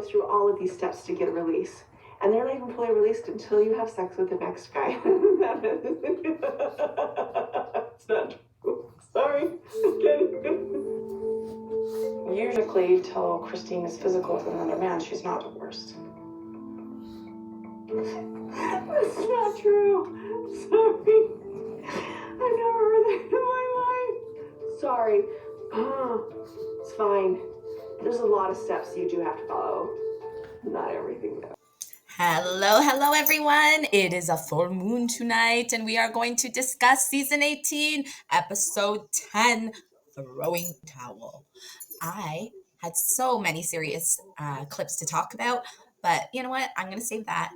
through all of these steps to get a release. And they're not even fully released until you have sex with the next guy. It's not true. Sorry. Usually, till Christine is physical with another man, she's not divorced. That's not true. Sorry. I've never heard that in my life. Sorry. It's fine. There's a lot of steps you do have to follow. Not everything, though. Hello, everyone. It is a full moon tonight, and we are going to discuss season 18, episode 10, Throwing Towel. I had so many serious clips to talk about, but you know what? I'm going to save that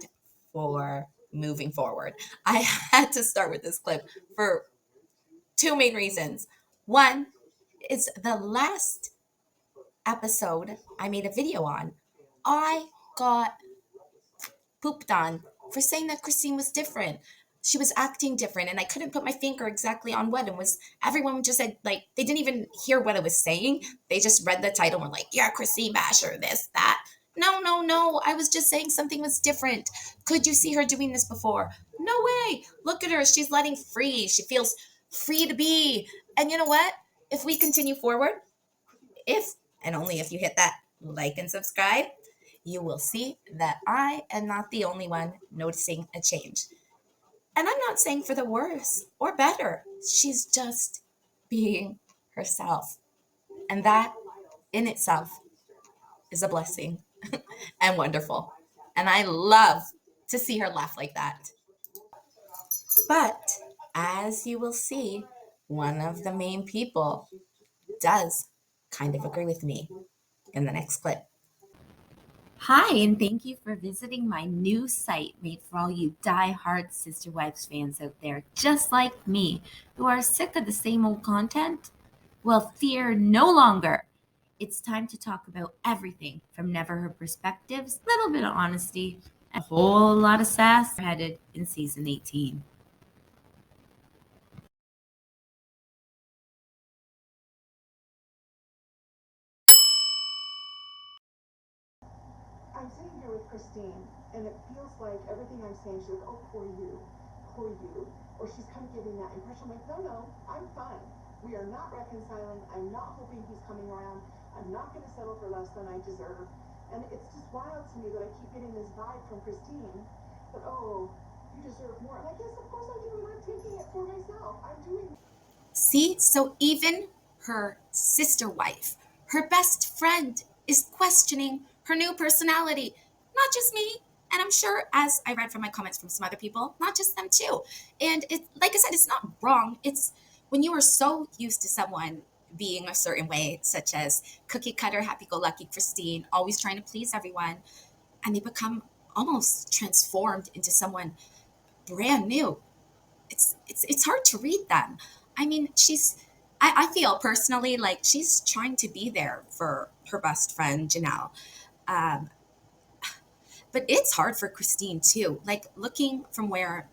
for moving forward. I had to start with this clip for two main reasons. One is the last episode I made a video on. I got pooped on for saying that Christine was different. She was acting different, and I couldn't put my finger exactly on what. And was everyone just said, like, they didn't even hear what I was saying. They just read the title and were like, "Yeah, Christine Basher, this, that." No. I was just saying something was different. Could you see her doing this before? No way. Look at her. She's letting free. She feels free to be. And you know what? If we continue forward, if and only if you hit that like and subscribe, you will see that I am not the only one noticing a change. And I'm not saying for the worse or better. She's just being herself. And that in itself is a blessing and wonderful. And I love to see her laugh like that. But as you will see, one of the main people does kind of agree with me in the next clip. Hi, and thank you for visiting my new site made for all you die-hard Sister Wives fans out there, just like me, who are sick of the same old content. Well, fear no longer. It's time to talk about everything from never her perspectives, a little bit of honesty, and a whole lot of sass headed in season 18. I'm sitting here with Christine, and it feels like everything I'm saying, she's like, "Oh, poor you, poor you," or she's kind of giving that impression. I'm like, no, I'm fine. We are not reconciling. I'm not hoping he's coming around. I'm not going to settle for less than I deserve. And it's just wild to me that I keep getting this vibe from Christine that, oh, you deserve more. And I guess, of course, I do, and I'm taking it for myself. I'm doing. See, so even her sister wife, her best friend, is questioning her new personality. Not just me. And I'm sure, as I read from my comments from some other people, not just them too. And it, like I said, it's not wrong. It's when you are so used to someone being a certain way, such as cookie cutter, happy go lucky Christine, always trying to please everyone, and they become almost transformed into someone brand new. It's hard to read them. I mean, I feel personally like she's trying to be there for her best friend Janelle. Um, but it's hard for Christine too. Like looking from where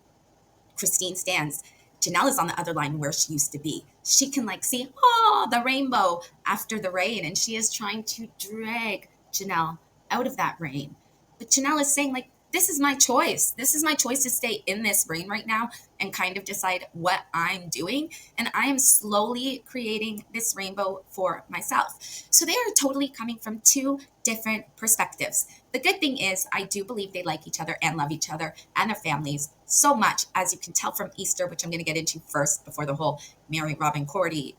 Christine stands, Janelle is on the other line where she used to be. She can like see, oh, the rainbow after the rain, and she is trying to drag Janelle out of that rain. But Janelle is saying, like, this is my choice. This is my choice to stay in this rain right now and kind of decide what I'm doing. And I am slowly creating this rainbow for myself. So they are totally coming from two different perspectives. The good thing is, I do believe they like each other and love each other and their families so much, as you can tell from Easter, which I'm going to get into first before the whole Meri, Robyn, Kody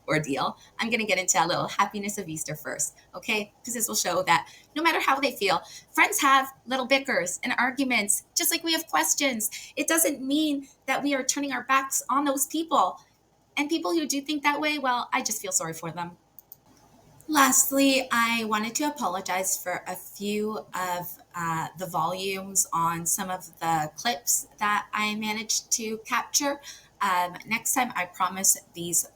ordeal. I'm going to get into a little happiness of Easter first, okay? Because this will show that no matter how they feel, friends have little bickers and arguments, just like we have questions. It doesn't mean that we are turning our backs on those people. And people who do think that way, well, I just feel sorry for them. Lastly, I wanted to apologize for a few of the volumes on some of the clips that I managed to capture. Next time, I promise this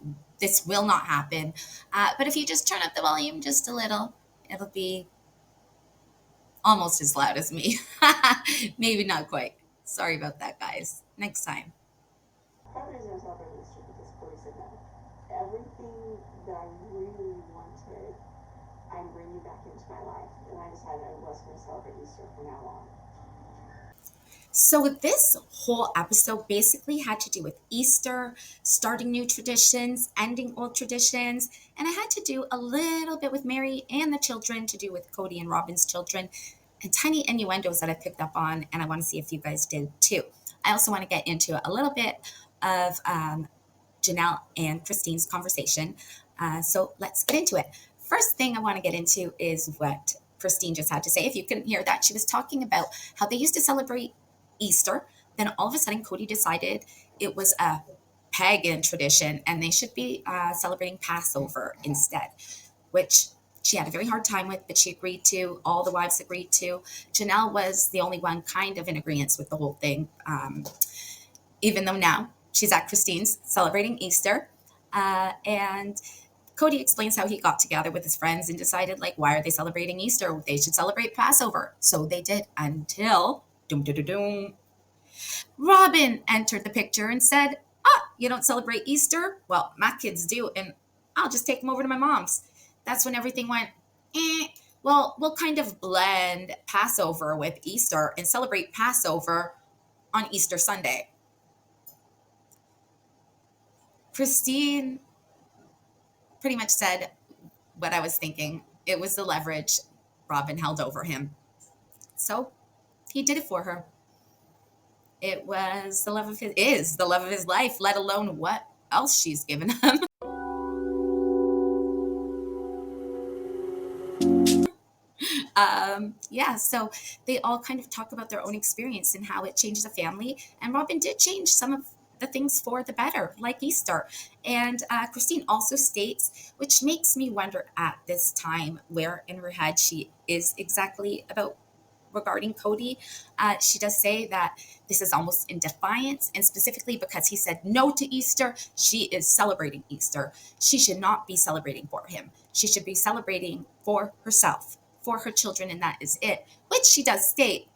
will not happen. But if you just turn up the volume just a little, it'll be almost as loud as me. Maybe not quite. Sorry about that, guys. Next time. Part of the reason I'm celebrating Easter because Kody said no. Everything that I really wanted, I'm bringing back into my life, and I decided I was going to celebrate Easter from now on. So this whole episode basically had to do with Easter, starting new traditions, ending old traditions, and it had to do a little bit with Meri and the children, to do with Kody and Robyn's children, and tiny innuendos that I picked up on, and I want to see if you guys did too. I also want to get into a little bit of Janelle and Christine's conversation. So let's get into it. First thing I want to get into is what Christine just had to say. If you couldn't hear that, she was talking about how they used to celebrate Easter. Then all of a sudden, Kody decided it was a pagan tradition and they should be celebrating Passover instead, which she had a very hard time with, but she agreed to. All the wives agreed to. Janelle was the only one kind of in agreement with the whole thing, even though now she's at Christine's celebrating Easter. And Kody explains how he got together with his friends and decided, like, why are they celebrating Easter? They should celebrate Passover. So they did, until Robyn entered the picture and said, you don't celebrate Easter? Well, my kids do, and I'll just take them over to my mom's. That's when everything went, well, we'll kind of blend Passover with Easter and celebrate Passover on Easter Sunday. Christine pretty much said what I was thinking. It was the leverage Robyn held over him. So he did it for her. It was the love of his life, let alone what else she's given him. So they all kind of talk about their own experience and how it changes a family. And Robyn did change some of the things for the better, like Easter. And Christine also states, which makes me wonder at this time where in her head she is exactly about regarding Kody. She does say that this is almost in defiance, and specifically because he said no to Easter, she is celebrating Easter. She should not be celebrating for him. She should be celebrating for herself, for her children, and that is it, which she does state,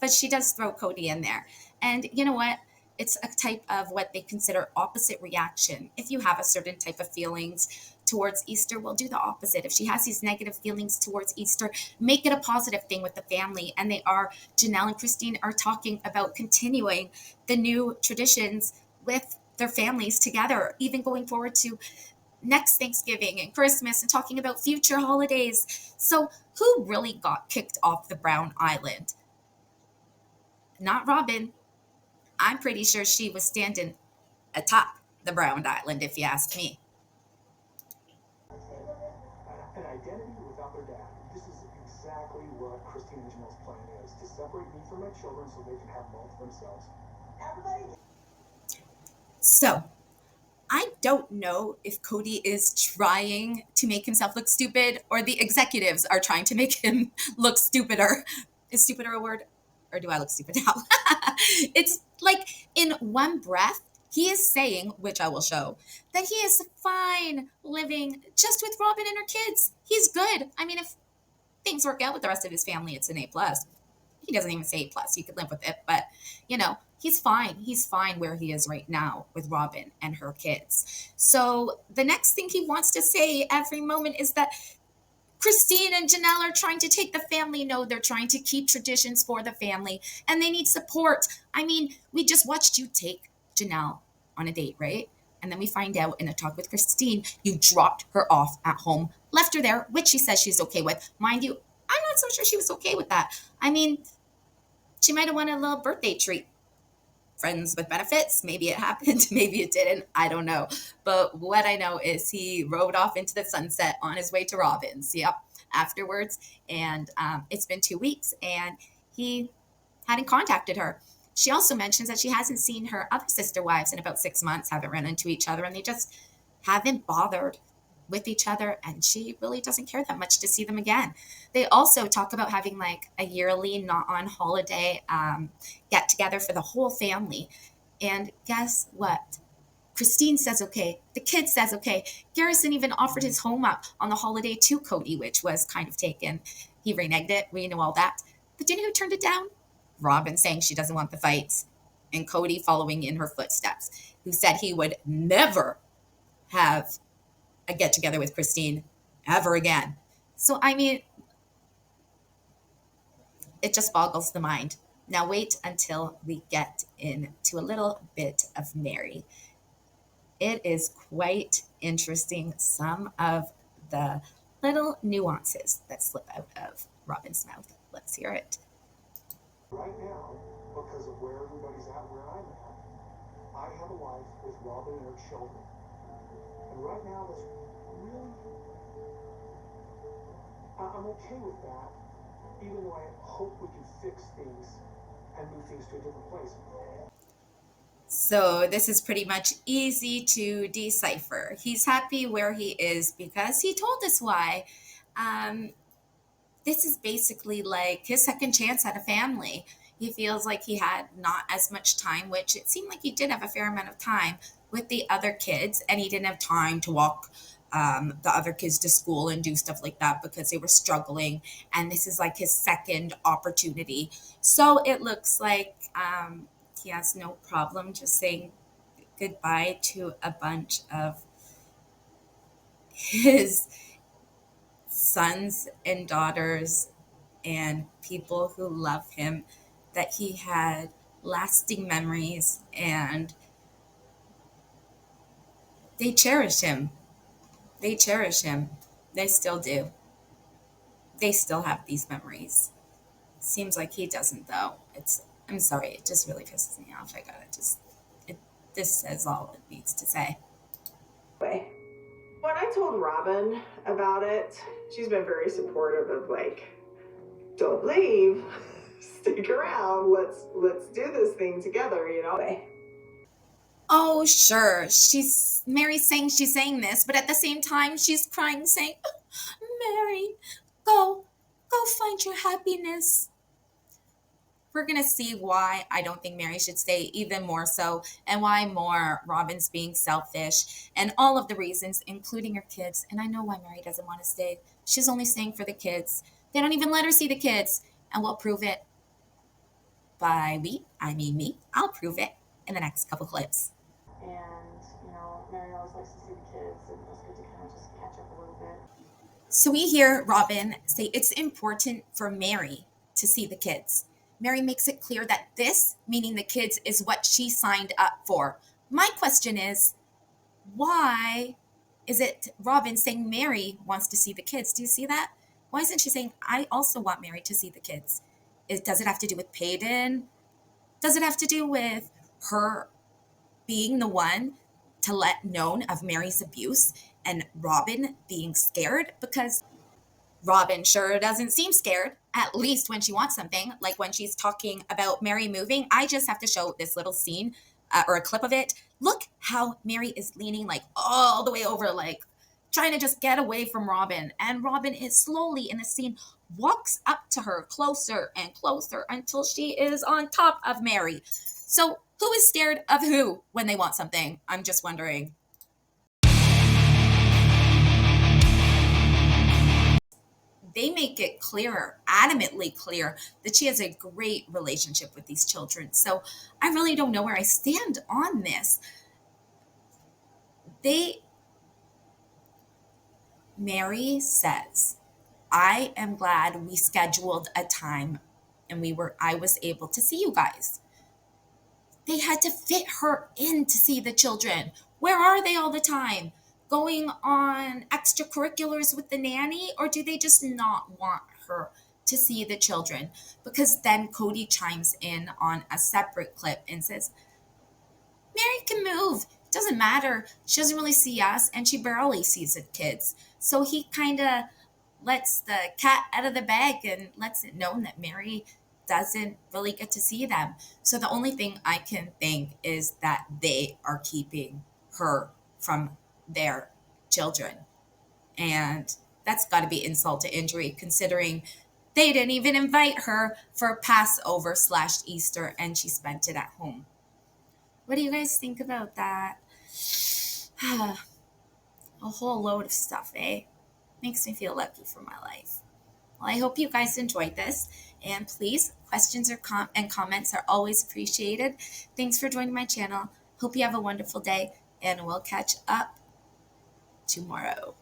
but she does throw Kody in there. And you know what? It's a type of what they consider opposite reaction. If you have a certain type of feelings towards Easter, well, do the opposite. If she has these negative feelings towards Easter, make it a positive thing with the family. And Janelle and Christine are talking about continuing the new traditions with their families together, even going forward to next Thanksgiving and Christmas, and talking about future holidays. So who really got kicked off the Brown Island? Not Robyn. I'm pretty sure she was standing atop the Brown Island, if you ask me. An identity without their dad. This is exactly what Christine and Janelle's plan is, to separate me from my children so they can have both themselves. Everybody. So, I don't know if Kody is trying to make himself look stupid or the executives are trying to make him look stupider. Is stupider a word? Or do I look stupid now? It's like in one breath, he is saying, which I will show, that he is fine living just with Robyn and her kids. He's good. I mean, if things work out with the rest of his family, it's an A+. He doesn't even say A+. He could live with it. But, he's fine. He's fine where he is right now with Robyn and her kids. So the next thing he wants to say every moment is that Christine and Janelle are trying to take the family. No, they're trying to keep traditions for the family, and they need support. I mean, we just watched you take Janelle on a date, right? And then we find out in a talk with Christine, you dropped her off at home, left her there, which she says she's okay with. Mind you, I'm not so sure she was okay with that. I mean, she might have wanted a little birthday treat. Friends with benefits. Maybe it happened. Maybe it didn't. I don't know. But what I know is he rode off into the sunset on his way to Robyn's. Yep. Afterwards. And it's been 2 weeks and he hadn't contacted her. She also mentions that she hasn't seen her other sister wives in about 6 months, haven't run into each other, and they just haven't bothered with each other, and she really doesn't care that much to see them again. They also talk about having like a yearly not on holiday get together for the whole family. And guess what? Christine says okay. The kid says okay. Garrison even offered his home up on the holiday to Kody, which was kind of taken. He reneged it. We know all that. But do you know who turned it down? Robyn, saying she doesn't want the fights. And Kody following in her footsteps, who said he would never have a get together with Christine ever again. So, I mean, it just boggles the mind. Now, wait until we get into a little bit of Meri. It is quite interesting, some of the little nuances that slip out of Robyn's mouth. Let's hear it. Right now, because of where everybody's at, where I'm at, I have a life with Robyn and her children. And right now, that's really, I'm okay with that, even though I hope we can fix things and move things to a different place. So this is pretty much easy to decipher. He's happy where he is because he told us why. This is basically like his second chance at a family. He feels like he had not as much time, which it seemed like he did have a fair amount of time with the other kids, and he didn't have time to walk the other kids to school and do stuff like that because they were struggling. And this is like his second opportunity. So it looks like he has no problem just saying goodbye to a bunch of his sons and daughters and people who love him, that he had lasting memories and they cherish him. They cherish him. They still do. They still have these memories. Seems like he doesn't though. I'm sorry, it just really pisses me off. This says all it needs to say. When I told Robyn about it, she's been very supportive of like, don't leave, stick around, let's do this thing together, you know. Oh, sure. Meri's saying she's saying this, but at the same time she's crying, saying, oh, Meri, go find your happiness. We're going to see why I don't think Meri should stay even more so, and why more Robyn's being selfish, and all of the reasons, including her kids. And I know why Meri doesn't want to stay. She's only staying for the kids. They don't even let her see the kids, and we'll prove it. By we, I mean me. I'll prove it in the next couple clips. And, you know, Meri always likes to see the kids, and it was good to kind of just catch up a little bit. So we hear Robyn say it's important for Meri to see the kids. Meri makes it clear that this, meaning the kids, is what she signed up for. My question is, why is it Robyn saying Meri wants to see the kids? Do you see that? Why isn't she saying, I also want Meri to see the kids? Does it have to do with Payton? Does it have to do with her being the one to let known of Meri's abuse and Robyn being scared? Because Robyn sure doesn't seem scared, at least when she wants something, like when she's talking about Meri moving. I just have to show this little scene or a clip of it. Look how Meri is leaning like all the way over, like trying to just get away from Robyn. And Robyn is slowly in the scene walks up to her closer and closer until she is on top of Meri. So who is scared of who when they want something? I'm just wondering. They make it clearer, adamantly clear, that she has a great relationship with these children. So I really don't know where I stand on this. Meri says, I am glad we scheduled a time and I was able to see you guys. They had to fit her in to see the children. Where are they all the time? Going on extracurriculars with the nanny, or do they just not want her to see the children? Because then Kody chimes in on a separate clip and says, Meri can move. It doesn't matter. She doesn't really see us, and she barely sees the kids. So he kind of lets the cat out of the bag and lets it known that Meri doesn't really get to see them. So the only thing I can think is that they are keeping her from their children. And that's got to be insult to injury, considering they didn't even invite her for Passover / Easter, and she spent it at home. What do you guys think about that? A whole load of stuff, eh? Makes me feel lucky for my life. Well, I hope you guys enjoyed this. And please, questions or comments are always appreciated. Thanks for joining my channel. Hope you have a wonderful day, and we'll catch up tomorrow.